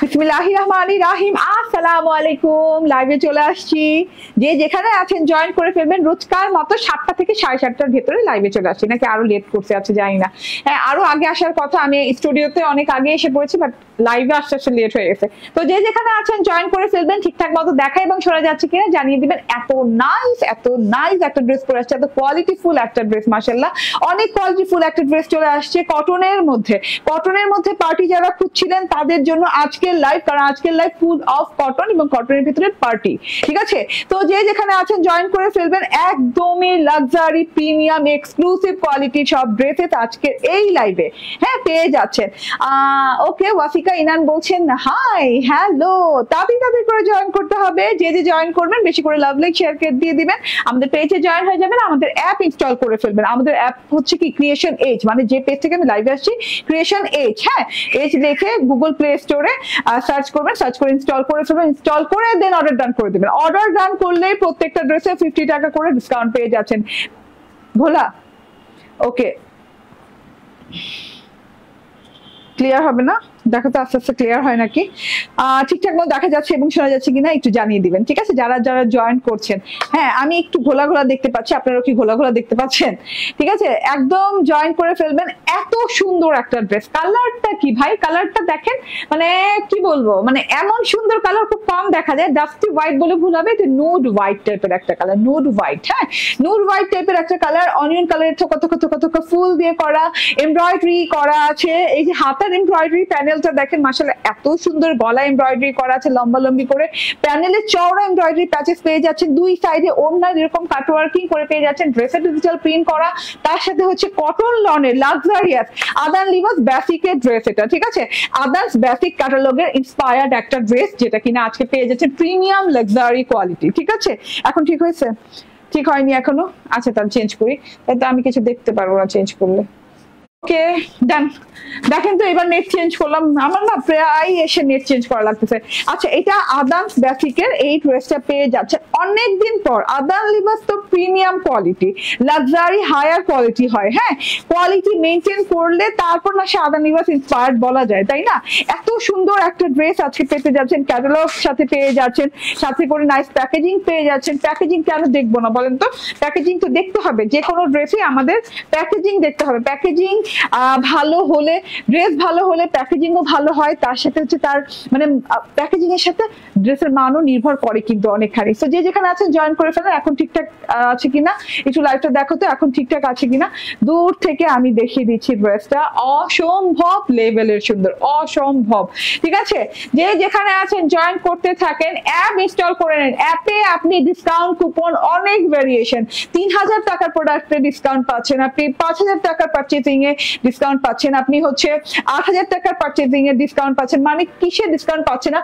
বিসমিল্লাহির রহমানির রহিম। আসসালামু আলাইকুম। লাইভে চলে আসছি, যে যেখানে আছেন জয়েন করে ফেলবেন। রোজকার মতো 7টা থেকে 7:30টার ভেতরে লাইভে চলে আসছি, নাকি আরো লেট করতে আছে জানি না। হ্যাঁ, আরো আগে আসার কথা, আমি স্টুডিওতে অনেক আগে এসে পড়েছি, বাট লাইভে আসতে আসতে লেট হয়ে গেছে। তো যে যেখানে আছেন জয়েন করে ফেলবেন, ঠিকঠাক মতো দেখা এবং শোনা যাচ্ছে কিনা জানিয়ে দিবেন। এত নাইস একটা ড্রেস পরে আসছে, এত কোয়ালিটিফুল একটা ড্রেস, মাশাআল্লাহ অনেক কোয়ালিটিফুল একটা ড্রেস চলে আসছে কটনের মধ্যে পার্টি যারা খুঁজছিলেন তাদের জন্য আজকের লাইভ, কারণ আজকের লাইভ ফুল অফ কটন এবং কটনের ভিতরে পার্টি। ঠিক আছে, তো যে যেখানে আছেন জয়েন করে ফেলবেন। একদমই লাক্সারি প্রিমিয়াম এক্সক্লুসিভ কোয়ালিটি সব ড্রেসেস আজকের এই লাইভে হ্যাঁ পেয়ে যাচ্ছেন। ওকে, ওয়াফিকা ইনান বলছেন হাই হ্যালো, তাড়াতাড়ি করে জয়েন করতে হবে। যে জয়েন করবেন বেশি করে লাভ লাইক শেয়ার দিয়ে দিবেন, আমাদের পেজে জয়েন হয়ে যাবেন, আমাদের অ্যাপ ইনস্টল করে ফেলবেন। আমাদের অ্যাপ হচ্ছে কি ক্রিয়েশন এজ, মানে যে পেজ থেকে আমি লাইভে আসছি ক্রিয়েশন এজ। হ্যাঁ, এজ লিখে গুগল প্লে স্টোরে সার্চ করবেন, সার্চ করে ইনস্টল করে ফেলবেন, ইনস্টল করে দেন অর্ডার ডান করে দিবেন। অর্ডার ডান করলেই প্রত্যেকটা ড্রেসে 50 টাকা করে ডিসকাউন্ট পেয়ে যাচ্ছেন। ভোলা ওকে, ক্লিয়ার হবে না? দেখো তো আস্তে আস্তে ক্লিয়ার হয় নাকি, ঠিকঠাক মতো দেখা যাচ্ছে এবং শোনা যাচ্ছে কিনা একটু জানিয়ে দিবেন। ঠিক আছে, যারা যারা জয়েন করছেন। হ্যাঁ, আমি একটু ঘোলা ঘোলা দেখতে পাচ্ছি, আপনারা কি ঘোলা ঘোলা দেখতে পাচ্ছেন? ঠিক আছে, একদম জয়েন করে ফেলবেন। এত সুন্দর একটা ড্রেস, কালারটা কি ভাই, কালারটা দেখেন, মানে কি বলবো, মানে এমন সুন্দর কালার খুব কম দেখা যায়। ডাস্টি হোয়াইট বলে ভুল হবে, এটা নুড হোয়াইট টাইপের একটা কালার, নুড হোয়াইট। হ্যাঁ, নুড হোয়াইট টাইপের একটা কালার, অনিয়ন কালারের থোকা থোকা থোকা থোকা ফুল দিয়ে করা, এমব্রয়ডারি করা আছে। এই যে হাতের এমব্রয়ডারি প্যানেলটা দেখেন, মাশাআল্লাহ এত সুন্দর গলা এমব্রয়ডারি করা আছে লম্বা লম্বি করে। প্যানেলে চওড়া এমব্রয়ডারি প্যাচেস পেয়ে যাচ্ছেন, দুই সাইডে ওড়না এরকম কাটওয়ার্কিং করে পেয়ে যাচ্ছেন, ড্রেসে ডিজিটাল প্রিন্ট করা, তার সাথে হচ্ছে কটন লনের লাক্সারিয়াস আদান লিবাস বেসিকের ড্রেস এটা। ঠিক আছে, আদান্স বেসিক ক্যাটালগের ইন্সপায়ার্ড একটা ড্রেস, যেটা কিনা আজকে পেয়ে যাচ্ছেন প্রিমিয়াম লাক্সারি কোয়ালিটি। ঠিক আছে, এখন ঠিক হয়েছে? ঠিক হয়নি এখনো? আচ্ছা, তাহলে চেঞ্জ করি, তাই আমি কিছু দেখতে পারবো না চেঞ্জ করলে। ওকে ডান। দেখেন তো এবার নেট চেঞ্জ করলাম, আমার না প্রায় এসে নেট চেঞ্জ করা লাগতেছে। আচ্ছা, এটা আদান্স বেসিকের এই ড্রেসটা পেয়ে যাচ্ছে অনেকদিন পর। আদান লিবাস তো premium quality, luxury higher quality হয়। হ্যাঁ, কোয়ালিটি মেনটেন করলে তারপর না সে আদান লিবাস ইন্সপায়ার্ড বলা যায়, তাই না? এত সুন্দর একটা ড্রেস আজকে পেতে যাচ্ছেন, ক্যাটালগ সাথে পেয়ে যাচ্ছেন, সাথে করে নাইস প্যাকেজিং পেয়ে যাচ্ছেন। প্যাকেজিং কেন দেখবো না বলেন তো? প্যাকেজিং তো দেখতে হবে, যে কোনো ড্রেসে আমাদের প্যাকেজিং দেখতে হবে। প্যাকেজিং ভালো হলে, ড্রেস ভালো হলে প্যাকেজিংও ভালো হয়, তার সাথে হচ্ছে তার মানে প্যাকেজিং এর সাথে ড্রেসের মানও নির্ভর করে কিন্তু অনেকখানি। তো যে যেখানে আছেন জয়েন করে ফেলেন। এখন ঠিকঠাক আছে কিনা একটু লাইভটা দেখো তো, এখন ঠিকঠাক আছে কিনা। দূর থেকে আমি দেখিয়ে দিচ্ছি ড্রেসটা, অসম্ভব লেভেলের সুন্দর, অসম্ভব। ঠিক আছে, যে যেখানে আছেন জয়েন করতে থাকেন, অ্যাপ ইনস্টল করে নেন। অ্যাপে আপনি ডিসকাউন্ট কুপন অনেক ভেরিয়েশন, 3000 টাকার প্রোডাক্টে ডিসকাউন্ট পাচ্ছেন, আপনি 5000 টাকার পারচেজিং এ ডিসকাউন্ট পাচ্ছেন, আপনি হচ্ছে 8000 টাকার পারচেজিং এ ডিসকাউন্ট পাচ্ছেন। মানে কিসে ডিসকাউন্ট পাচ্ছেন না,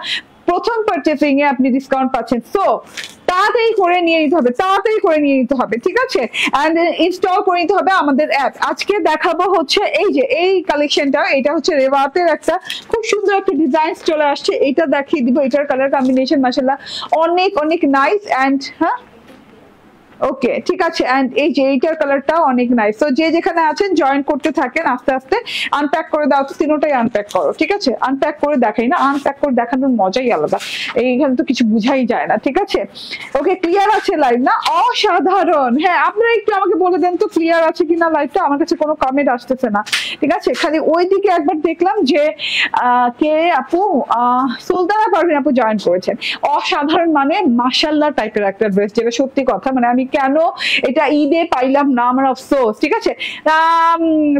প্রথম পারচেজিং এ আপনি ডিসকাউন্ট পাচ্ছেন। সো তাড়াতাড়ি করে নিয়ে নিতে হবে, তাড়াতাড়ি করে নিয়ে নিতে হবে। ঠিক আছে, এন্ড ইনস্টল করে নিতে হবে আমাদের অ্যাপ। আজকে দেখাবো হচ্ছে এই যে এই কালেকশনটা, এটা হচ্ছে রেওয়াতের একটা খুব সুন্দর একটা ডিজাইন চলে আসছে, এটা দেখিয়ে দিব। এটার কালার কম্বিনেশন মাশাআল্লাহ অনেক অনেক নাইস। এন্ড হ্যাঁ ওকে, ঠিক আছে, এন্ড এই যে এইটার কালারটাও অনেক নাইস। তো যে যেখানে আছেন জয়েন করতে থাকেন, আস্তে আস্তে আনপ্যাক করে দাও তো, তিনটাই আনপ্যাক করো। ঠিক আছে, আনপ্যাক করে দেখাই না, আনপ্যাক করে দেখানোর মজাই আলাদা, এইখানে তো কিছু বুঝাই যায় না। ঠিক আছে, ওকে ক্লিয়ার আছে লাইভ না? অসাধারণ। হ্যাঁ, আপনারা একটু আমাকে বলে দেন তো ক্লিয়ার আছে কিনা লাইভটা, আমার কাছে কোনো কমেন্ট আসতেছে না। ঠিক আছে, খালি ওই দিকে একবার দেখলাম যে কে আপু, সুলতানা পারভিন আপু জয়েন করেছেন। অসাধারণ, মানে মাশাআল্লাহ টাইপের একটা ড্রেস, যেটা সত্যি কথা, মানে আমি কেন এটা ঈদে পাইলাম না, আমার আফসোস। ঠিক আছে,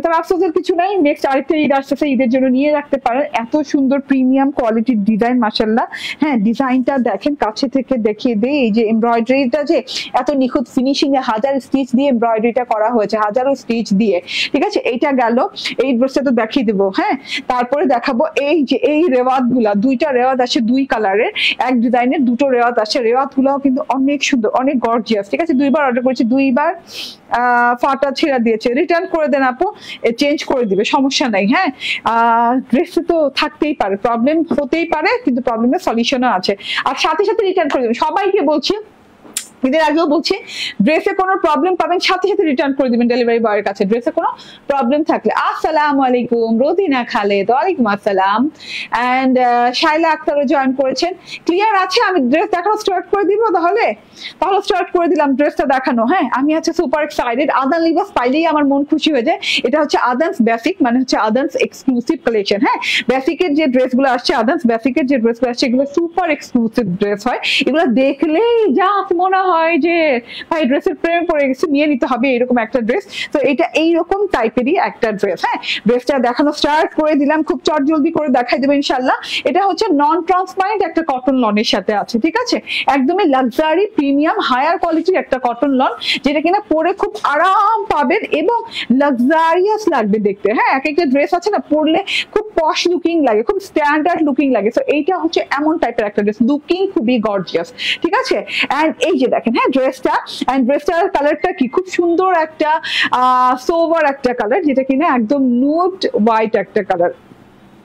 তবে আফসোসের কিছু নাই, নেক্সট আরেকটা ঈদ আসতেছে, ঈদের জন্য নিয়ে রাখতে পারেন। এত সুন্দর প্রিমিয়াম কোয়ালিটির ডিজাইন মাশাআল্লাহ। হ্যাঁ, ডিজাইনটা দেখেন, কাছে থেকে দেখিয়ে দেই। এই যে এমব্রয়ডারিটা যে এত নিখুঁত ফিনিশিং এ, হাজার স্টিচ দিয়ে এমব্রয়ডারিটা করা হয়েছে, হাজারো স্টিচ দিয়ে। ঠিক আছে, এইটা গেল, এই ড্রেসটা তো দেখিয়ে দেবো। হ্যাঁ, তারপরে দেখাবো এই যে এই রেওয়াত গুলা, দুইটা রেওয়াত আছে, দুই কালারের, এক ডিজাইনের দুটো রেওয়াত আছে। রেওয়াত গুলাও কিন্তু অনেক সুন্দর, অনেক গর্জিয়াস। ঠিক আছে, দুইবার অর্ডার করেছি, দুইবার ফাটা ছেঁড়া দিয়েছে। রিটার্ন করে দেন আপু, চেঞ্জ করে দিবে, সমস্যা নাই। হ্যাঁ, ড্রেসে তো থাকতেই পারে, প্রবলেম হতেই পারে, কিন্তু প্রবলেমের সলিউশনও আছে। আর সাথে সাথে রিটার্ন করে দেবে। সবাইকে বলছি ঈদের আগেও বলছি, ড্রেসে কোনো প্রবলেম পাবেন সাথে সাথে রিটার্ন করে দিবেন ডেলিভারি বয়ের কাছে। ড্রেসে কোনো প্রবলেম থাকলে। আসসালামু আলাইকুম রোদিনা খালেদ, ওয়ালাইকুম আসসালাম। এন্ড শাইলা আক্তারও জয়েন করেছেন। ক্লিয়ার আছে? আমি ড্রেস দেখানো স্টার্ট করে দিব তাহলে স্টার্ট করে দিলাম ড্রেসটা দেখানো। হ্যাঁ, আমি হচ্ছে সুপার এক্সাইটেড। আদান লিবাস পাইলেই আমার মন খুশি হয়ে যায়। এটা হচ্ছে আদানস বেসিক, মানে হচ্ছে আদানস এক্সক্লুসিভ কালেকশন। হ্যাঁ, বেসিকের যে ড্রেসগুলো আসছে, আদানস বেসিকের যে ড্রেসগুলো আসছে, এগুলো সুপার এক্সক্লুসিভ ড্রেস হয়। এগুলো দেখলেই যা মনে হয় যে ভাই ড্রেসের প্রেমে পড়ে গেছে, নিয়ে নিতে হবে এরকম একটা ড্রেস। তো এটা এইরকম টাইপেরই একটা ড্রেস। হ্যাঁ, ড্রেসটা দেখানো স্টার্ট করে দিলাম, খুব চটজলদি করে দেখাই দেবো ইনশাল্লাহ। এটা হচ্ছে নন ট্রান্সপারেন্ট একটা কটন লনের সাথে আছে, ঠিক আছে? একদমই লাক্সারি প্রিমিয়াম হায়ার কোয়ালিটির একটা কটন লন, যেটা কিনা পরে খুব আরাম পাবেন এবং লাক্সারিয়াস লাগবে দেখতে। হ্যাঁ, এক একটা ড্রেস আছে না, পরলে খুব পশ লুকিং লাগে, খুব স্ট্যান্ডার্ড লুকিং লাগে। তো এইটা হচ্ছে এমন টাইপের একটা ড্রেস, লুকিং খুবই গর্জিয়াস, ঠিক আছে? এন্ড এই যে দেখেন, হ্যাঁ ড্রেসটা, এন্ড ড্রেসটার কালারটা কি খুব সুন্দর একটা সোভার একটা কালার, যেটা কিনা একদম নুড হোয়াইট একটা কালার,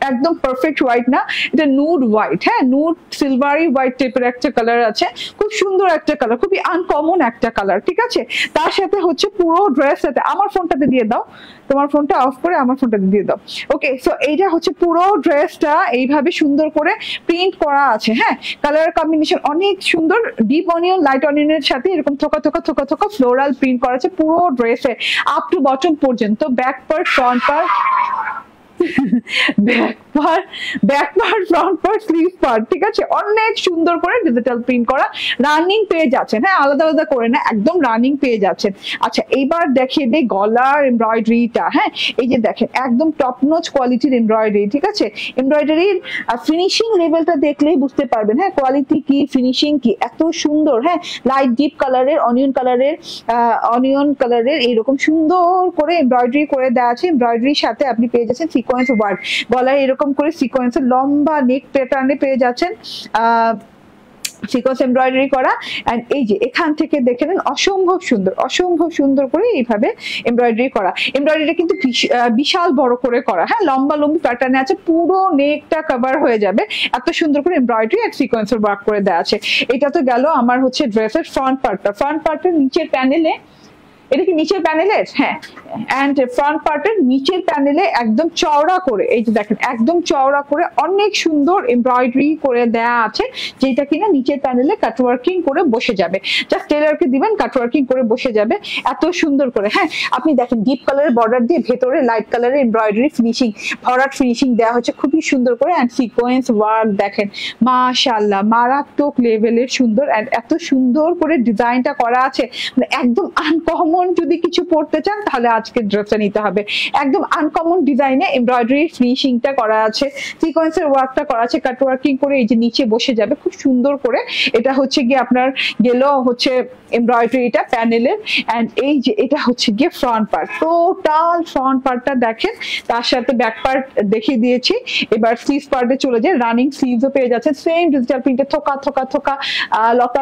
একদম পারফেক্ট হোয়াইট না, এটা নুড হোয়াইট। হ্যাঁ, নুড সিলভারি হোয়াইট টাইপের একটা কালার আছে, খুব সুন্দর একটা কালার, খুবই আনকমন একটা কালার, ঠিক আছে? তার সাথে হচ্ছে পুরো ড্রেস সাথে, আমার ফোনটাতে দিয়ে দাও, তোমার ফোনটা অফ করে আমার ফোনটাতে দিয়ে দাও। ওকে, সো এইটা হচ্ছে পুরো ড্রেসটা এইভাবে সুন্দর করে প্রিন্ট করা আছে। হ্যাঁ, কালার কম্বিনেশন অনেক সুন্দর, ডিপ অনিয়ন লাইট অনিয়নের সাথে এরকম থোকা থোকা থোকা থোকা ফ্লোরাল প্রিন্ট করা আছে পুরো ড্রেসে আপ টু বটম পর্যন্ত, back part front part back part front part sleeve part, ঠিক আছে? অনেক সুন্দর করে ডিজিটাল প্রিন্ট করা, রানিং পেয়ে যাচ্ছেন। হ্যাঁ, আলাদা আলাদা করে না, একদম রানিং পেয়ে যাচ্ছেন। আচ্ছা, এইবার দেখিয়ে দেই গলার এমব্রয়ডারিটা। হ্যাঁ, এই যে দেখেন একদম টপ নোচ কোয়ালিটির এমব্রয়ডারি, ঠিক আছে? এমব্রয়ডারির ফিনিশিং লেভেলটা দেখলেই বুঝতে পারবেন। হ্যাঁ, কোয়ালিটি কি, ফিনিশিং কি, এত সুন্দর। হ্যাঁ, লাইট ডিপ কালারের অনিয়ন কালারের এইরকম সুন্দর করে এমব্রয়ডারি করে দেওয়া আছে। এমব্রয়ডারির সাথে আপনি পেয়ে যাচ্ছেন সিকোয়েন্স ওয়ার্ক, গলায় এরকম করে সিকোয়েন্সের লম্বা নেক প্যাটার্নে পেয়ে যাচ্ছেন সিকোয়েন্স এমব্রয়ডারি করা। এন্ড এই যে এখান থেকে দেখে নেন, অসম্ভব সুন্দর করে এইভাবে এমব্রয়ডারি করা। এমব্রয়ডারিটা কিন্তু বিশাল বড় করে করা। হ্যাঁ, লম্বা লম্বি প্যাটার্নে আছে, পুরো নেকটা কভার হয়ে যাবে, এত সুন্দর করে এমব্রয়ডারি আর সিকোয়েন্সের ওয়ার্ক করে দেওয়া আছে। এটা তো গেল আমার হচ্ছে ড্রেসের ফ্রন্ট পার্টের নিচের প্যানেলে, এটা কি নিচের প্যানেলের? হ্যাঁ, এন্ড ফ্রন্ট পার্টের নিচের প্যানেলে একদম চওড়া করে, এই যে দেখেন একদম চওড়া করে অনেক সুন্দর এমব্রয়ডারি করে দেয়া আছে, যেটা কিনা নিচের প্যানেলে কাটওয়ার্কিং করে বসে যাবে। জাস্ট টেলারকে দিবেন, কাটওয়ার্কিং করে বসে যাবে এত সুন্দর করে। হ্যাঁ, আপনি দেখেন ডিপ কালারের বর্ডার দিয়ে ভেতরে লাইট কালারের এমব্রয়ডারি ফিনিশিং, ভরাট ফিনিশিং দেওয়া হচ্ছে খুবই সুন্দর করে। এন্ড সিকোয়েন্স ওয়ার্ক দেখেন, মাশাআল্লাহ মারাত্মক লেভেলের সুন্দর। এন্ড এত সুন্দর করে ডিজাইনটা করা আছে, মানে একদম আনকমন। যদি কিছু পড়তে চান তাহলে আজকে ড্রেসটা নিতে হবে। একদম আনকমন ডিজাইনে এমব্রয়ডারি ফিনিশিংটা করা আছে, সিকোয়েন্সের ওয়ার্কটা করা আছে, কাট ওয়ার্কিং করে এই যে নিচে বসে যাবে খুব সুন্দর করে। এটা হচ্ছে গিয়ে আপনার গেল হচ্ছে এমব্রয়ডারিটা প্যানেলের। এন্ড এই যে এটা হচ্ছে গিয়ে ফ্রন্ট পার্ট, টোটাল ফ্রন্ট পার্টটা দেখেন, তার সাথে ব্যাক পার্ট দেখিয়ে দিয়েছি। এবার স্লিভ পার্টে চলে যায়, রানিং স্লিভসও পেয়ে যাচ্ছে সেম ডিজিটাল প্রিন্টে, থোকা থোকা থোকা লতা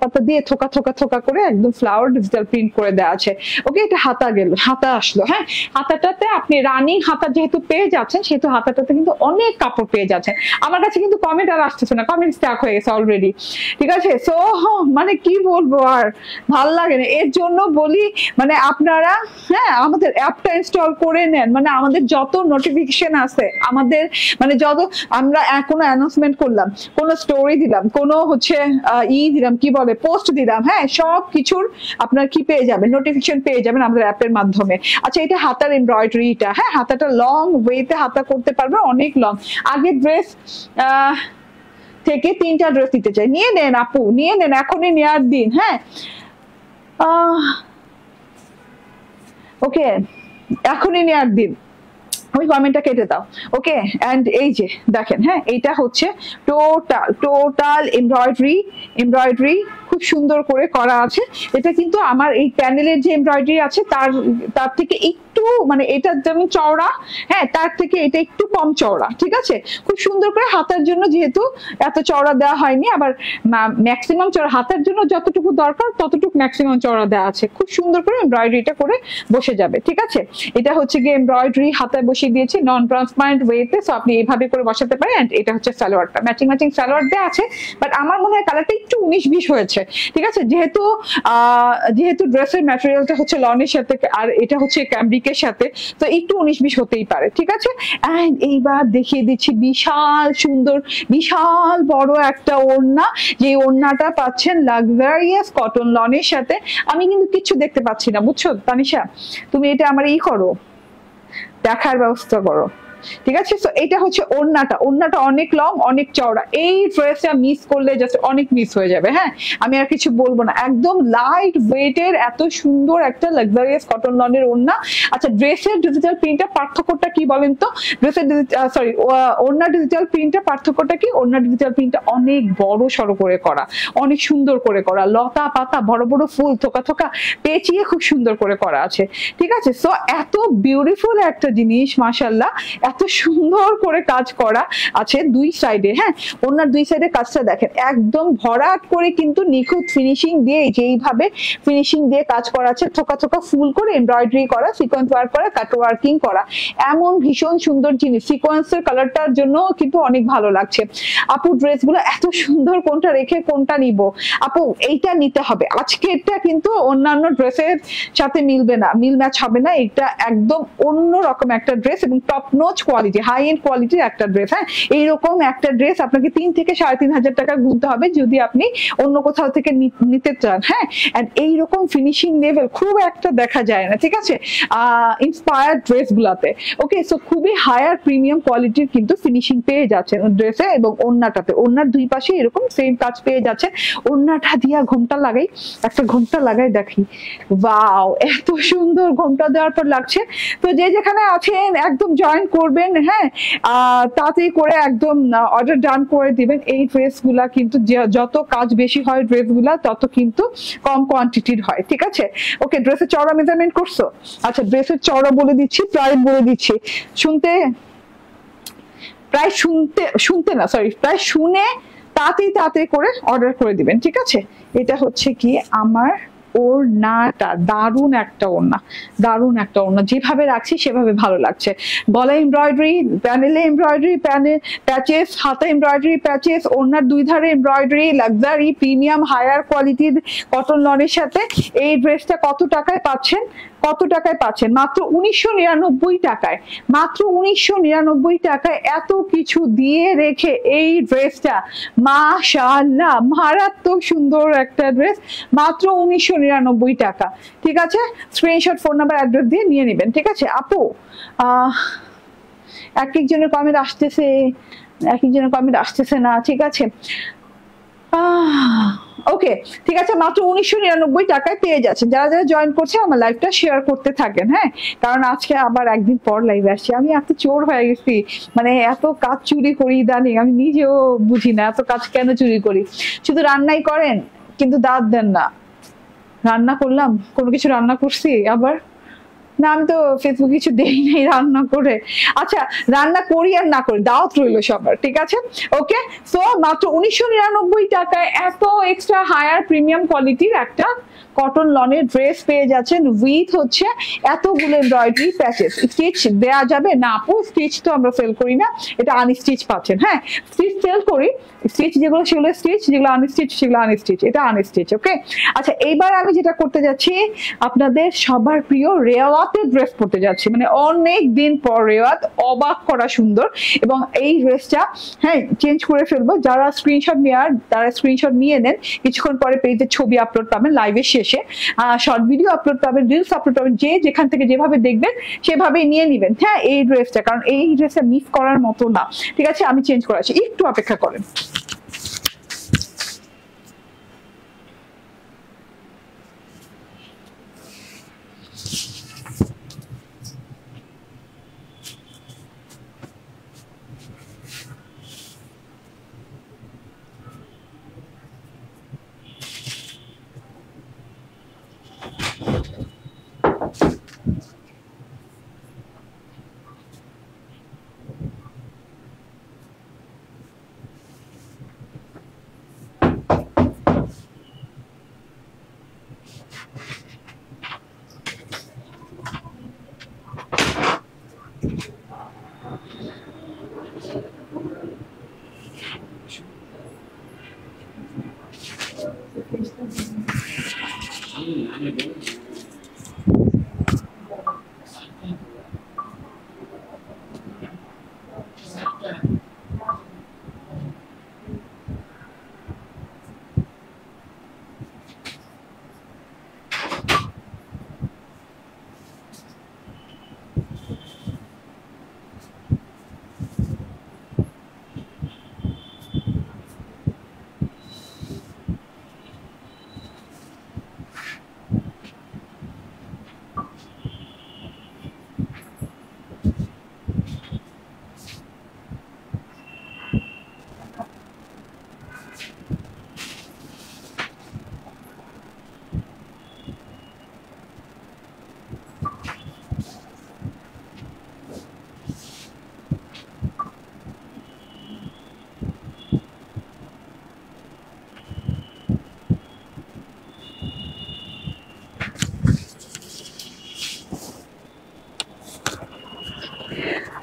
পাতা দিয়ে থোকা থোকা থোকা করে একদম ফ্লাওয়ার ডিজিটাল প্রিন্ট করে দেওয়া আছে। ওকে, এটা হাতা গেল, হাতা আসলো। হ্যাঁ, হাতাটাতে আপনি রানিং হাতা যেহেতু পেয়ে যাচ্ছেন, সেহেতু হাতাটাতে কিন্তু অনেক কাপড় পেয়ে যাচ্ছেন। আমার কাছে কিন্তু কমেন্ট আর আসতেছে না, কমেন্ট স্ট্যাক হয়ে গেছে অলরেডি, ঠিক আছে? সো মানে কি বলবো, আর ভাল লাগে না। এর জন্য বলি মানে আপনারা হ্যাঁ আমাদের অ্যাপটা ইনস্টল করে নেন। মানে আমাদের যত নোটিফিকেশন আছে, আমাদের মানে যত আমরা কোনো অ্যানাউন্সমেন্ট করলাম, কোনো স্টোরি দিলাম, কোনো হচ্ছে দিলাম, কি বলে পোস্ট দিলাম, হ্যাঁ সব কিছুর আপনার কি পেয়ে যাবেন, নোটিফিকেশন পেয়ে যাবেন আমাদের অ্যাপের মাধ্যমে। আচ্ছা, এটা হাতার এমব্রয়ডারিটা, হ্যাঁ হাতাটা লং ওয়েতে হাতা করতে পারবে, অনেক লং। আগে ড্রেস থেকে 3টা ড্রেস নিতে চাই, নিয়ে নেন আপু, নিয়ে নেন, এখনই নেওয়ার দিন। হ্যাঁ, ওকে, এখনই নেওয়ার দিন, ওই কমেন্টটা কেটে দাও। ওকে, এন্ড এই যে দেখেন, হ্যাঁ এটা হচ্ছে টোটাল এমব্রয়ডারি খুব সুন্দর করে করা আছে। এটা কিন্তু আমার এই প্যানেলের যে এমব্রয়ডারি আছে তার থেকে একটু মানে এটা যেমন চওড়া, হ্যাঁ তার থেকে এটা একটু কম চওড়া, ঠিক আছে? খুব সুন্দর করে হাতার জন্য যেহেতু এত চওড়া দেওয়া হয়নি, আবার ম্যাক্সিমাম চওড়া হাতার জন্য যতটুকু দরকার ততটুকু ম্যাক্সিমাম চওড়া দেওয়া আছে। খুব সুন্দর করে এমব্রয়ডারিটা করে বসে যাবে, ঠিক আছে? এটা হচ্ছে গিয়ে এমব্রয়ডারি হাতায় বসিয়ে দিয়েছি নন ট্রান্সপারেন্ট ওয়েতে, সো আপনি এইভাবে করে বসাতে পারেন। এন্ড এটা হচ্ছে সালোয়ারটা, ম্যাচিং সালোয়ার দেওয়া আছে, বাট আমার মনে হয় কালারটা একটু 19-20 হয়েছে। ঠিক আছে, যেহেতু যেহেতু ড্রেসের ম্যাটেরিয়ালটা হচ্ছে লনের সাথে আর এটা হচ্ছে ক্যামব্রিকের সাথে, তো একটু 19-20 হতেই পারে। ঠিক আছে, এন্ড এইবার দেখিয়ে দিচ্ছি বিশাল সুন্দর বিশাল বড় একটা ওড়না, যে ওড়নাটা পাচ্ছেন লাক্সারিয়াস কটন লনের সাথে। আমি কিন্তু কিছু দেখতে পাচ্ছি না, বুঝছো তানিশা, তুমি এটা আমার করো, দেখার ব্যবস্থা করো। ঠিক আছে, তো এটা হচ্ছে ওড়নাটা, ওড়নাটা অনেক লং অনেক চওড়া। এই ড্রেসটা মিস করলে জাস্ট অনেক মিস হয়ে যাবে। হ্যাঁ, আমি আর কিছু বলবো না, একদম লাইট ওয়েটের এত সুন্দর একটা লাক্সারিয়াস কটন লনের ওড়না। আচ্ছা, ড্রেসের ডিজিটাল প্রিন্টের পার্থক্যটা কি বলেন তো? ড্রেসের সরি ওড়না ডিজিটাল প্রিন্টের পার্থক্যটা কি? ওড়না ডিজিটাল প্রিন্টটা অনেক বড় সড়ো করে করা, অনেক সুন্দর করে করা, লতা পাতা বড় বড় ফুল থোকা থোকা পেঁচিয়ে খুব সুন্দর করে করা আছে। ঠিক আছে, সো এত বিউটিফুল একটা জিনিস, মাশাআল্লাহ, এত সুন্দর করে কাজ করা আছে দুই সাইডে। হ্যাঁ, ওনার দুই সাইডে কাজটা দেখেন, একদম ভরাট করে কিন্তু নিখুঁত ফিনিশিং দিয়ে, যেইভাবে ফিনিশিং দিয়ে কাজ করা আছে, থোকা থোকা ফুল করে এমব্রয়ডারি করা, সিকোয়েন্স ওয়ার্ক করা, কাট ওয়ার্কিং করা, এমন ভীষণ সুন্দর জিনিস। সিকোয়েন্সের কালারটার জন্য কিন্তু অনেক ভালো লাগছে। আপু ড্রেসগুলো এত সুন্দর, কোনটা রেখে কোনটা নিব? আপু এইটা নিতে হবে, আজকেরটা কিন্তু অন্যান্য ড্রেসের সাথে মিলবে না, মিল ম্যাচ হবে না। এটা একদম অন্য রকম একটা ড্রেস এবং top notch quality, high end কোয়ালিটির একটা ড্রেস। হ্যাঁ, এইরকম একটা ড্রেস আপনাকে 3 থেকে 3,500 টাকা গুনতে হবে যদি আপনি অন্য কোথাও থেকে নিতে চান। হ্যাঁ, এন্ড এইরকম ফিনিশিং লেভেল খুব একটা দেখা যায় না। ঠিক আছে, ইন্সপায়ার্ড ড্রেস গুলাতে। ওকে, সো খুবই হায়ার প্রিমিয়াম কোয়ালিটির কিন্তু ফিনিশিং পেয়ে যাচ্ছেন ড্রেসে এবং ওড়নাটাতে। ওড়নার দুই পাশে এরকম সেম কাজ পেয়ে যাচ্ছে। ওড়নাটা দিয়া ঘোমটা লাগাই, একটা ঘোমটা লাগাই দেখি, ওয়াও, এত সুন্দর ঘোমটা দেওয়ার পর লাগছে। তো যে যেখানে আছেন একদম জয়েন করবেন। হ্যাঁ, তাড়াতাড়ি করে একদম অর্ডার ডান করে দিবেন। এই ড্রেসগুলা কিন্তু যত কাজ বেশি হয় ড্রেসগুলা, তত কিন্তু কম কোয়ান্টিটির হয়। ঠিক আছে, ওকে, ড্রেসের চওড়া মেজারমেন্ট করছো? আচ্ছা, ড্রেসের চওড়া বলে দিচ্ছি, প্রাইস বলে দিচ্ছি, শুনতে না, সরি, প্রায় শুনে তাড়াতাড়ি করে অর্ডার করে দিবেন। ঠিক আছে, এটা হচ্ছে কি আমার ওড়নাটা, দারুণ একটা ওড়না, দারুণ একটা ওড়না, যেভাবে রাখছি সেভাবে ভালো লাগছে। গলা এমব্রয়ডারি, প্যানেলে এমব্রয়ডারি, প্যাচেস, হাতা এমব্রয়ডারি প্যাচেস, ওড়নার দুই ধারে এমব্রয়ডারি, লাক্সারি প্রিমিয়াম হায়ার কোয়ালিটির কটন লনের সাথে। এই ড্রেসটা কত টাকায় পাচ্ছেন? কত টাকায় পাচ্ছেন? মাত্র 1999 টাকায়। মাত্র 1999 টাকায় এত কিছু দিয়ে রেখে এই ড্রেসটা, মাশাআল্লাহ, মারাত্মক সুন্দর একটা ড্রেস, মাত্র 1999 টাকা। ঠিক আছে, স্ক্রিনশট, ফোন নাম্বার, অ্যাড্রেস দিয়ে নিয়ে নেবেন। ঠিক আছে আপু, এক একজনের কমেন্ট আসতেছে, এক একজনের কমেন্ট আসতেছে না। ঠিক আছে, ওকে, ঠিক আছে, মাত্র 1999 টাকায় পেয়ে যাচ্ছেন। যারা যারা জয়েন করছে আমার লাইভটা শেয়ার করতে থাকেন। হ্যাঁ, কারণ আজকে আবার একদিন পর লাইভে আসছি। আমি এত চোর হয়ে গেছি, মানে এত কাজ চুরি করি ইদানিং, আমি নিজেও বুঝি না এত কাজ কেন চুরি করি। শুধু রান্নাই করেন কিন্তু দাঁত দেন না। রান্না করলাম, কোনো কিছু রান্না করছি আবার না, আমি তো ফেসবুকে কিছু দেই নাই রান্না করে। আচ্ছা, রান্না করি আর না করি, দাওয়াত রইল সবার। ঠিক আছে, ওকে, সো মাত্র 1999 টাকায় এত এক্সট্রা হায়ার প্রিমিয়াম কোয়ালিটির একটা কটন লনের ড্রেস পেয়ে যাচ্ছেন উইথ হচ্ছে এতগুলো এমব্রয়ডারি প্যাচেস। স্টিচ দেয়া যাবে না আপু? স্টিচ তো আমরা সেল করি না, এটা আনস্টিচ পাচ্ছেন। হ্যাঁ, স্টিচ সেল করি, স্টিচ যেগুলো সেগুলো স্টিচ, যেগুলো আনস্টিচ সেগুলো আনস্টিচ, এটা আনস্টিচ। ওকে, আচ্ছা, এইবার আমি যেটা করতে যাচ্ছি, আপনাদের সবার প্রিয় রেওয়াতের ড্রেস পরতে যাচ্ছি। মানে অনেক দিন পর রেওয়াত, অবাক করা সুন্দর। এবং এই ড্রেসটা হ্যাঁ চেঞ্জ করে ফেলবো। যারা স্ক্রিনশট নেওয়ার তারা স্ক্রিনশট নিয়ে নেন, কিছুক্ষণ পরে পেজে ছবি আপলোড পাবেন, লাইভের শেষে শর্ট ভিডিও আপলোড পাবেন, রিলস আপলোড পাবেন, যে যেখান থেকে যেভাবে দেখবেন সেভাবেই নিয়ে নিবেন। হ্যাঁ, এই ড্রেসটা, কারণ এই ড্রেসটা মিস করার মতো না। ঠিক আছে, আমি চেঞ্জ করাচ্ছি, একটু অপেক্ষা করেন।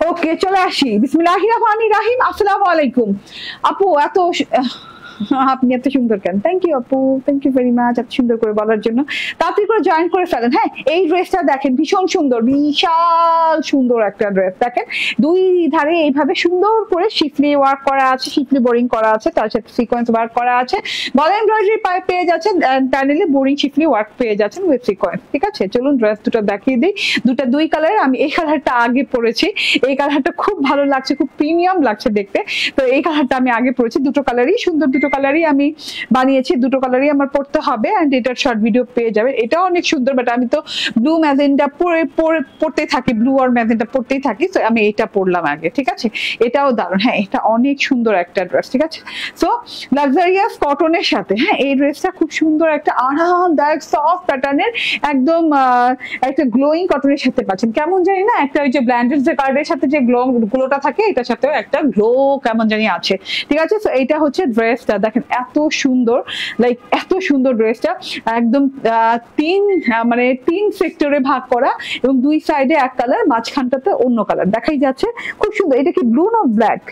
ওকে, চলে আসি। বিসমিল্লাহির রহমানির রহিম। আসসালামু আলাইকুম আপু। আপনি এত সুন্দর কেন? থ্যাংক ইউ আপু, থ্যাংক ইউ ভেরি মাচ এত সুন্দর করে বলার জন্য। তাড়াতাড়ি করে জয়েন করে ফেলেন। হ্যাঁ, এই ড্রেসটা দেখেন, ভীষণ সুন্দর, বিশাল সুন্দর একটা ড্রেস। দেখেন দুই ধারে এইভাবে সুন্দর করে শিফলি ওয়ার্ক করা আছে, শিফলি বোরিং করা আছে, তার সাথে সিকোয়েন্স ওয়ার্ক করা আছে। গলা এমব্রয়ডারি পাইপ পেয়ে যাচ্ছেন, প্যানেলে বোরিং শিফলি ওয়ার্ক পেয়ে যাচ্ছেন উইথ সিকোয়েন্স। ঠিক আছে, চলুন ড্রেস দুটো দেখিয়ে দিই। দুই কালার। আমি এই কালারটা আগে পরেছি, এই কালারটা খুব ভালো লাগছে, খুব প্রিমিয়াম লাগছে দেখতে। তো এই কালারটা আমি আগে পরেছি। দুটো কালারই সুন্দর, দুটো কালারই আমি বানিয়েছি, দুটো কালারই আমার পড়তে হবে। এন্ড এটার শর্ট ভিডিও পেয়ে যাবেন। এটাও অনেক সুন্দর, বাট আমি তো ব্লু ম্যাজেন্ডা পড়তে থাকি, ব্লু আর ম্যাজেন্ডা পড়তেই থাকি। তো আমি এটা পরলাম আগে। ঠিক আছে, এটাও দারুণ। হ্যাঁ, এটা অনেক সুন্দর একটা ড্রেস। ঠিক আছে, সো লাক্সারিয়াস কটনের সাথে হ্যাঁ এই ড্রেসটা খুব সুন্দর একটা আরামদায়ক সফট প্যাটার্নের, একদম একটা গ্লোয়িং কটনের সাথে পাচ্ছেন। কেমন জানি না একটা ওই যে ব্ল্যান্ডেড যে কার্ডের সাথে যে গ্লোটা থাকে, এটার সাথেও একটা গ্লো কেমন জানি আছে। ঠিক আছে, তো এইটা হচ্ছে ড্রেসটা। দেখেন এত সুন্দর, লাইক এত সুন্দর ড্রেসটা। একদম তিন সেক্টরে ভাগ করা এবং দুই সাইডে এক কালার, মাঝখানটাতে অন্য কালার দেখাই যাচ্ছে। খুব সুন্দর। এটা কি ব্লু না ব্ল্যাক?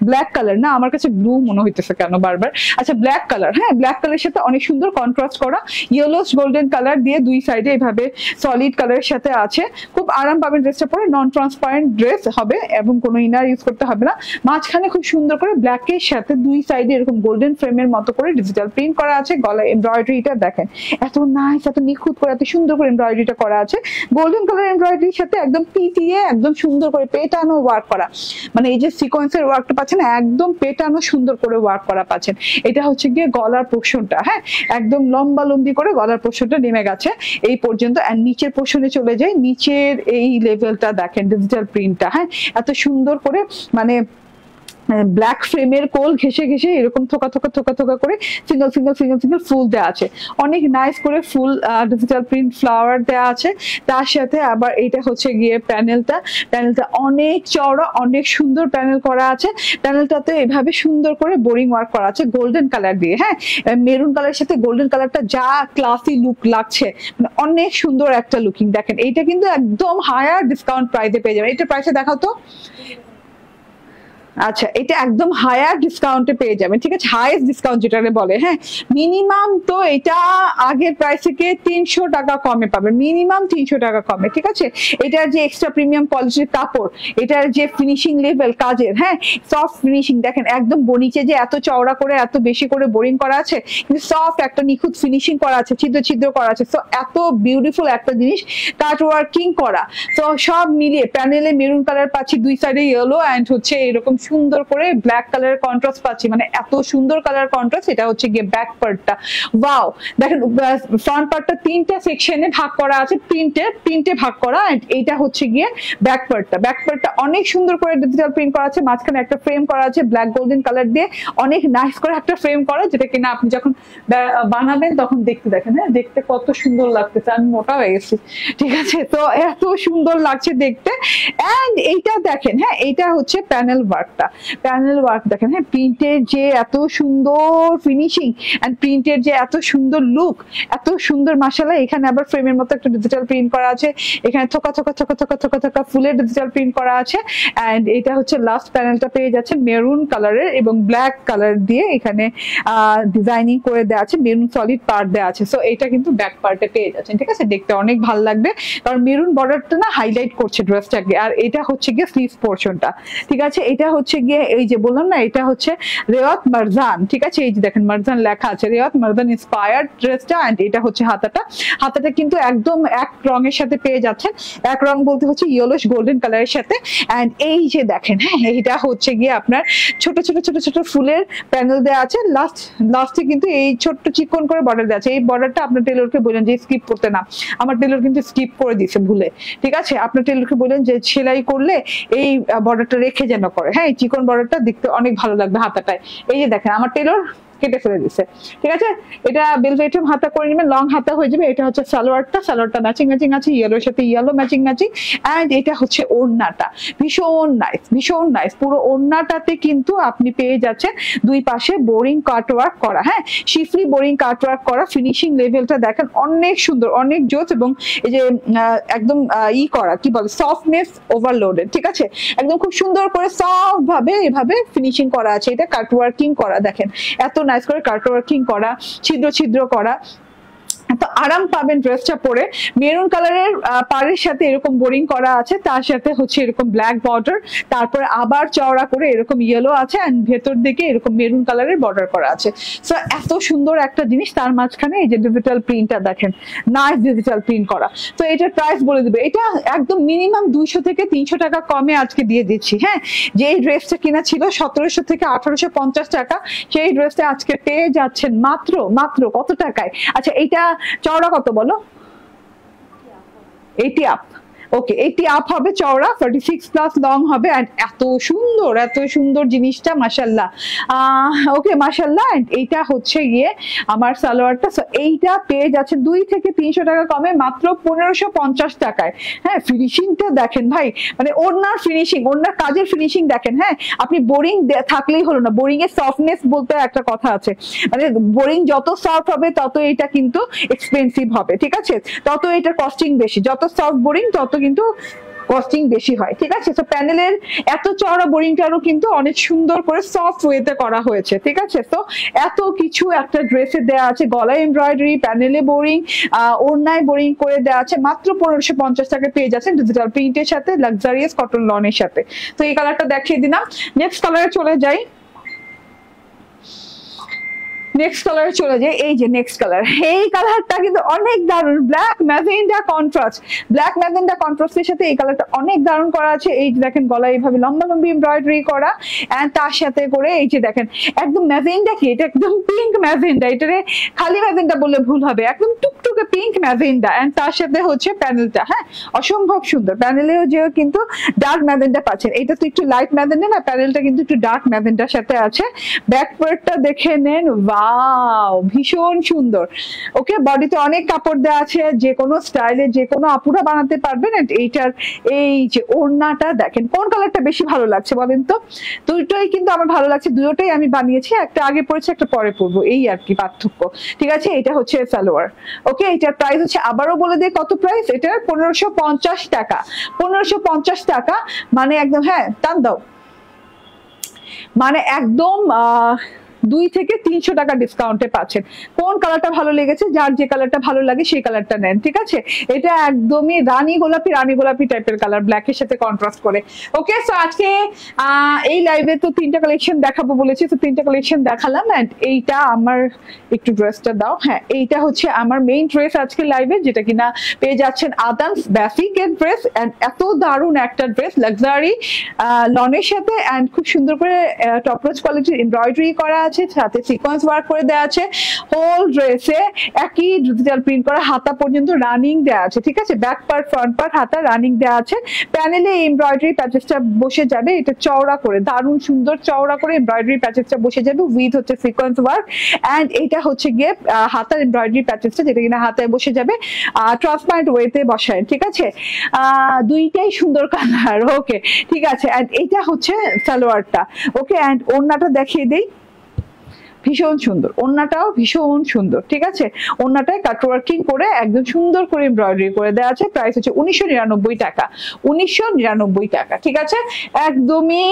ব্ল্যাক কালার না, আমার কাছে ব্লু মনে হইতেছে কেন বারবার। আচ্ছা, ব্ল্যাক কালার। হ্যাঁ, ব্ল্যাক কালারের সাথে অনেক সুন্দর কন্ট্রাস্ট করা ইয়েলোস গোল্ডেন কালার দিয়ে দুই সাইডে এইভাবে সলিড কালারের সাথে আছে। খুব আরাম পাবেন ড্রেসটা পরে। নন ট্রান্সপারেন্ট ড্রেস হবে এবং কোনো ইনার ইউজ করতে হবে না। মাঝখানে খুব সুন্দর করে ব্ল্যাকের সাথে দুই সাইডে এরকম গোল্ডেন ফ্রেমের মতো করে ডিজিটাল প্রিন্ট করা আছে। গলায় এমব্রয়ডারিটা দেখেন এত নাইস, এত নিখুঁত করে, এত সুন্দর করে এমব্রয়ডারিটা করা আছে। গোল্ডেন কালার এমব্রয়ডারির সাথে একদম পিটিয়ে একদম সুন্দর করে পেটানো ওয়ার্ক করা, মানে এই যে সিকোয়েন্সের ওয়ার্কটা পাচ্ছেন একদম পেটানো সুন্দর করে ওয়ার্ক করা পাচ্ছেন। এটা হচ্ছে গিয়ে গলার পোর্শনটা। হ্যাঁ, একদম লম্বা লম্বি করে গলার পোর্শনটা নেমে গেছে এই পর্যন্ত। আর নিচের পোর্শনে চলে যায়, নিচের এই লেভেলটা দেখেন ডিজিটাল প্রিন্টটা। হ্যাঁ, এত সুন্দর করে, মানে ব্ল্যাক ফ্রেমের কোল ঘেসে ঘেসে এরকম থোকা থোকা থোকা থোকা করে সিঙ্গেল সিঙ্গেল সিঙ্গেল সিঙ্গেল ফুল দেওয়া আছে। অনেক নাইস করে ফুল ডিজিটাল প্রিন্ট ফ্লাওয়ার দেওয়া আছে। তার সাথে আবার এটা হচ্ছে গিয়ে প্যানেলটা অনেক চওড়া, অনেক সুন্দর প্যানেল করা আছে। প্যানেলটাতে এভাবে সুন্দর করে বোরিং ওয়ার্ক করা আছে গোল্ডেন কালার দিয়ে। হ্যাঁ, মেরুন কালারের সাথে গোল্ডেন কালারটা যা ক্লাসি লুক লাগছে, মানে অনেক সুন্দর একটা লুকিং। দেখেন এইটা কিন্তু একদম হায়ার ডিসকাউন্ট প্রাইসে পেয়ে যাবেন। এটা প্রাইসে দেখাও তো। আচ্ছা, এটা একদম হায়ার ডিসকাউন্টে পেয়ে যাবেন। ঠিক আছে, হাইয়েস্ট ডিসকাউন্ট যেটাকে বলে। হ্যাঁ, মিনিমাম তো এটা আগের প্রাইস থেকে 300 টাকা কমে পাবেন, মিনিমাম 300 টাকা কমে। ঠিক আছে, এটার যে এক্সট্রা প্রিমিয়াম কোয়ালিটির কাপড়, এটার যে ফিনিশিং লেভেল কাজের, হ্যাঁ সফট ফিনিশিং দেখেন। একদম নিচে যে এত চওড়া করে এত বেশি করে বোরিং করা আছে, কিন্তু সফট একটা নিখুঁত ফিনিশিং করা আছে, ছিদ্র ছিদ্র করা আছে। তো এত বিউটিফুল একটা জিনিস, কাট ওয়ার্কিং করা। তো সব মিলিয়ে প্যানেলে মেরুন কালার পাচ্ছি, দুই সাইডে ইয়েলো, অ্যান্ড হচ্ছে এরকম সুন্দর করে ব্ল্যাক কালারের কন্ট্রাস্ট পাচ্ছি, মানে এত সুন্দর কালার কন্ট্রাস্ট। এটা হচ্ছে গিয়ে ব্যাক পার্টটা। ওয়াও, দেখেন ফ্রন্ট পার্টটা তিনটা সেকশনে ভাগ করা আছে, তিনটে ভাগ করা। এন্ড এইটা হচ্ছে গিয়ে ব্যাক পার্টটা অনেক সুন্দর করে ডিজিটাল প্রিন্ট করা আছে। মাঝখানে একটা ফ্রেম করা আছে ব্ল্যাক গোল্ডেন কালার দিয়ে, অনেক নাইস করে একটা ফ্রেম করা, যেটা কিনা আপনি যখন বানাবেন তখন দেখতে দেখেন। হ্যাঁ, দেখতে কত সুন্দর লাগতেছে। আমি মোটা হয়ে গেছি। ঠিক আছে, তো এত সুন্দর লাগছে দেখতে। এন্ড এইটা দেখেন, হ্যাঁ এইটা হচ্ছে প্যানেল ওয়ার্ক দেখেন। হ্যাঁ, প্রিন্টের যে এত সুন্দর ফিনিশিং এন্ড প্রিন্টের যে এত সুন্দর লুক, এত সুন্দর মাশাআল্লাহ। এখানে আবার ফ্রেমের মতো একটা ডিজিটাল প্রিন্ট করা আছে, এখানে থোকা থোকা থোকা থোকা থোকা থোকা ফুলের ডিজিটাল প্রিন্ট করা আছে। এন্ড এটা হচ্ছে লাস্ট প্যানেলটা পেয়ে যাচ্ছে মেরুন কালারের এবং ব্ল্যাক কালার দিয়ে এখানে ডিজাইনিং করে দেওয়া আছে, মেরুন সলিড পার্ট দেওয়া আছে। সো এটা কিন্তু ব্যাক পার্টে পেয়ে যাচ্ছেন। ঠিক আছে, দেখতে অনেক ভালো লাগবে, কারণ মেরুন বর্ডারটা না হাইলাইট করছে ড্রেসটাকে। আর এটা হচ্ছে গিয়ে স্লিভ পোর্শনটা। ঠিক আছে, এটা হচ্ছে গিয়ে এই যে বললাম না, এটা হচ্ছে রেওয়াত মারজান, ঠিক আছে? এই যে দেখেন মারজান লেখা আছে, রেওয়াত মারজান ইন্সপায়ার্ড ড্রেসটা। এন্ড এটা হচ্ছে হাতাটা, হাতাটা কিন্তু একদম এক রঙের সাথে পেয়ে যাচ্ছেন। এক রং বলতে হচ্ছে ইয়েলোশ গোল্ডেন কালারের সাথে। এন্ড এই যে দেখেন, হ্যাঁ, এটা হচ্ছে গিয়ে আপনার ছোট ছোট ছোট ছোট ফুলের প্যানেল দেওয়া আছে। লাস্টে কিন্তু এই ছোট্ট চিকন করে বর্ডার দেওয়া আছে। এই বর্ডারটা আপনার টেলরকে বলেন যে স্কিপ করতে না, আমার টেলর কিন্তু স্কিপ করে দিয়েছে ভুলে, ঠিক আছে? আপনার টেলরকে বলেন যে সেলাই করলে এই বর্ডারটা রেখে যেন করে, হ্যাঁ, এই চিকন বর্ডারটা দেখতে অনেক ভালো লাগবে হাতাটায়। এই যে দেখেন আমার টেলর কেটে ফেলে দিচ্ছে, ঠিক আছে? এটা বেলভেটম হাতা করে নেবেন, লং হাতা হয়ে যাবে। এটা হচ্ছে সালোয়ারটা ম্যাচিং ম্যাচিং আছে, ইয়েলোর সাথে ইয়েলো ম্যাচিং ম্যাচিং। এন্ড এটা হচ্ছে ওড়নাটা, ভীষণ নাইস, ভীষণ নাইস। পুরো ওড়নাটাতে কিন্তু আপনি পেয়ে যাচ্ছেন দুই পাশে বোরিং কাটওয়ার্ক করা, হ্যাঁ, শিফলি বোরিং কাটওয়ার্ক করা। ফিনিশিং লেভেলটা দেখেন অনেক সুন্দর, অনেক জোস। এবং এই যে একদম করা কি বলে সফটনেস ওভারলোডেড, ঠিক আছে? একদম খুব সুন্দর করে সফট ভাবে এভাবে ফিনিশিং করা আছে। এটা কাটওয়ার্কিং করা, দেখেন এত নাইস করে কাটওয়ার্কিং করা, ছিদ্র ছিদ্র করা। তো আরাম পাবেন ড্রেসটা পরে। মেরুন কালারের পাড়ের সাথে এরকম বোরিং করা আছে, তার সাথে হচ্ছে এরকম ব্ল্যাক বর্ডার, তারপরে আবার চওড়া করে এরকম ইয়েলো আছে, এন্ড ভেতর দিকে এরকম মেরুন কালারের বর্ডার করা আছে। সো এত সুন্দর একটা জিনিস, তার মাঝখানে এই যে ডিজিটাল প্রিন্টটা দেখেন, নাইস ডিজিটাল প্রিন্ট করা। তো এটার প্রাইস বলে দেবে, এটা একদম মিনিমাম 200 থেকে 300 টাকা কমে আজকে দিয়ে দিচ্ছি, হ্যাঁ। যে এই ড্রেসটা কিনা ছিল 1700 থেকে 1850 টাকা, সেই ড্রেসটা আজকে পেয়ে যাচ্ছেন মাত্র মাত্র কত টাকায়? আচ্ছা, এইটা চওড়া কত বলো? 80 আপ। ওকে, 80 আপ হবে চওড়া, 46 প্লাস লং হবে। এন্ড এত সুন্দর জিনিসটা, মাশাআল্লাহ। ওকে, মাশাআল্লাহ। এন্ড এইটা হচ্ছে গিয়ে আমার সালোয়ারটা। সো এইটা পেয়ে যাচ্ছে 2 থেকে 300 টাকা কমে মাত্র 1550 টাকায়। হ্যাঁ, ফিনিশিংটা দেখেন ভাই, মানে ওড়নার ফিনিশিং, ওড়নার কাজের ফিনিশিং দেখেন। হ্যাঁ, আপনি বোরিং থাকলেই হলো না, বোরিং এর সফটনেস বলতে একটা কথা আছে, মানে বোরিং যত সফট হবে তত এটা কিন্তু এক্সপেন্সিভ হবে, ঠিক আছে? তত এটার কস্টিং বেশি, যত সফট বোরিং তত কিন্তু কস্টিং বেশি হয়, ঠিক আছে? তো প্যানেলের এত চওড়া বোরিংটারও কিন্তু অনেক সুন্দর করে সফট ওয়েতে করা হয়েছে, ঠিক আছে? তো এত কিছু একটা ড্রেসে দেওয়া আছে, গলায় এমব্রয়ডারি, প্যানেলে বোরিং, ওড়নায় বোরিং করে দেওয়া আছে। মাত্র 1550 টাকা পেয়ে যাচ্ছেন ডিজিটাল প্রিন্টের সাথে, লাক্সারিয়াস কটন লনের সাথে। তো এই কালারটা দেখিয়ে দিলাম। নেক্সট কালারে চলে যাই। নেক্সট কালারে চলে যায়। এই যে নেক্সট কালার, এই কালারটা কিন্তু অনেক দারুণ, black magenta contrast. Black magenta কন্ট্রাস্টের সাথে এই কালারটা অনেক দারুণ করা আছে। এই যে দেখেন গলায় এইভাবে লম্বা লম্বি এমব্রয়ডারি করা, এন্ড তার সাথে করে এই যে দেখেন একদম ম্যাজেন্ডা কি, এটা একদম পিঙ্ক ম্যাজেন্ডা, এটারে খালি ম্যাজেন্ডা বললে ভুল হবে, একদম টুকটুকে পিঙ্ক ম্যাজেন্ডা। এন্ড তার সাথে হচ্ছে প্যানেলটা, হ্যাঁ, অসম্ভব সুন্দর। প্যানেলেও যে কিন্তু ডার্ক ম্যাজেন্ডা পাচ্ছেন, এটা তো একটু লাইট ম্যাজেন্ডা না, প্যানেলটা কিন্তু একটু ডার্ক ম্যাজেন্ডার সাথে আছে। ব্যাক পার্টটা দেখে নেন, ওয়াও, ভীষণ সুন্দর। ওকে, বডিতে অনেক কাপড় দেওয়া আছে, যে কোনো স্টাইলে যে কোনো আপুরা বানাতে পারবেন। এইটার এই যে ওড়নাটা দেখেন, কোন কালারটা বেশি ভালো লাগছে বলেন তো? দুটোই কিন্তু আমার ভালো লাগছে, দুটোই আমি বানিয়েছি, একটা আগে পড়েছে একটা পরে পরবো, এই আর কি পার্থক্য, ঠিক আছে? এটা হচ্ছে সালোয়ার। ওকে, এটার প্রাইস হচ্ছে, আবারও বলে দিই কত প্রাইস এটার, 1550 টাকা। 1550 টাকা মানে একদম, হ্যাঁ টান দাও, মানে একদম 2 থেকে 300 টাকা ডিসকাউন্টে পাচ্ছেন। কোন কালারটা ভালো লেগেছে, যার যে কালারটা ভালো লাগে সেই কালারটা নেন, ঠিক আছে? এটা একদমই রানী গোলাপি টাইপের কালার, ব্ল্যাকের সাথে কন্ট্রাস্ট করে। ওকে, সো আজকে এই লাইভে তো 3টা কালেকশন দেখাবো বলেছি, তো 3টা কালেকশন দেখালাম। এন্ড এইটা আমার, একটু ড্রেসটা দাও, হ্যাঁ, এইটা হচ্ছে আমার মেইন ড্রেস আজকে লাইভে, যেটা কিনা পেয়ে যাচ্ছেন আদান্স বেসিকের ড্রেস। এন্ড এত দারুণ একটা ড্রেস, লাক্সারি লনের সাথে, এন্ড খুব সুন্দর করে টপরোজ কোয়ালিটির এমব্রয়ডারি করা আছে, সাথে সিকোয়েন্স ওয়ার্ক করে দেওয়া আছে। হোল ড্রেসে একই ডিজিটাল প্রিন্ট করা, হাতা পর্যন্ত রানিং দেওয়া আছে, ঠিক আছে? ব্যাক পার্ট, ফ্রন্ট পার্ট, হাতা রানিং দেওয়া আছে। প্যানেলে এমব্রয়ডারি প্যাচেসটা বসে যাবে, এটা চওড়া করে, দারুণ সুন্দর চওড়া করে এমব্রয়ডারি প্যাচেসটা বসে যাবে, উইথ হচ্ছে সিকোয়েন্স ওয়ার্ক। এন্ড এটা হচ্ছে গিয়ে হাতার এমব্রয়ডারি প্যাচেসটা, যেটা কিনা হাতায় বসে যাবে ট্রান্সপারেন্ট ওয়েতে বসায়, ঠিক আছে? দুইটাই সুন্দর কালার। ওকে, ঠিক আছে। এন্ড এটা হচ্ছে সালোয়ারটা। ওকে, এন্ড ওড়নাটা দেখিয়ে দেই। ভীষণ সুন্দর, ওড়নাটাও ভীষণ সুন্দর, ঠিক আছে। ওড়নাটায় কাটওয়ার্কিং করে একদম সুন্দর করে এমব্রয়ডারি করে দেওয়া আছে। প্রাইস হচ্ছে 1999 টাকা, 1999 টাকা, ঠিক আছে। একদমই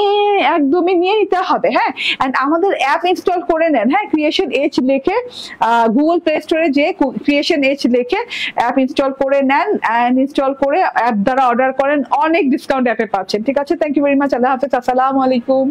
একদমই নিয়ে নিতে হবে। হ্যাঁ, এন্ড আমাদের অ্যাপ ইনস্টল করে নেন। হ্যাঁ, ক্রিয়েশন এজ লিখে গুগল প্লে স্টোরে যে ক্রিয়েশন এজ লিখে অ্যাপ ইনস্টল করে নেন, এন্ড ইনস্টল করে অ্যাপ দ্বারা অর্ডার করেন, অনেক ডিসকাউন্ট অ্যাপে পাচ্ছেন, ঠিক আছে। থ্যাংক ইউ ভেরি মাচ, আল্লাহ হাফেজ, আসসালামু আলাইকুম।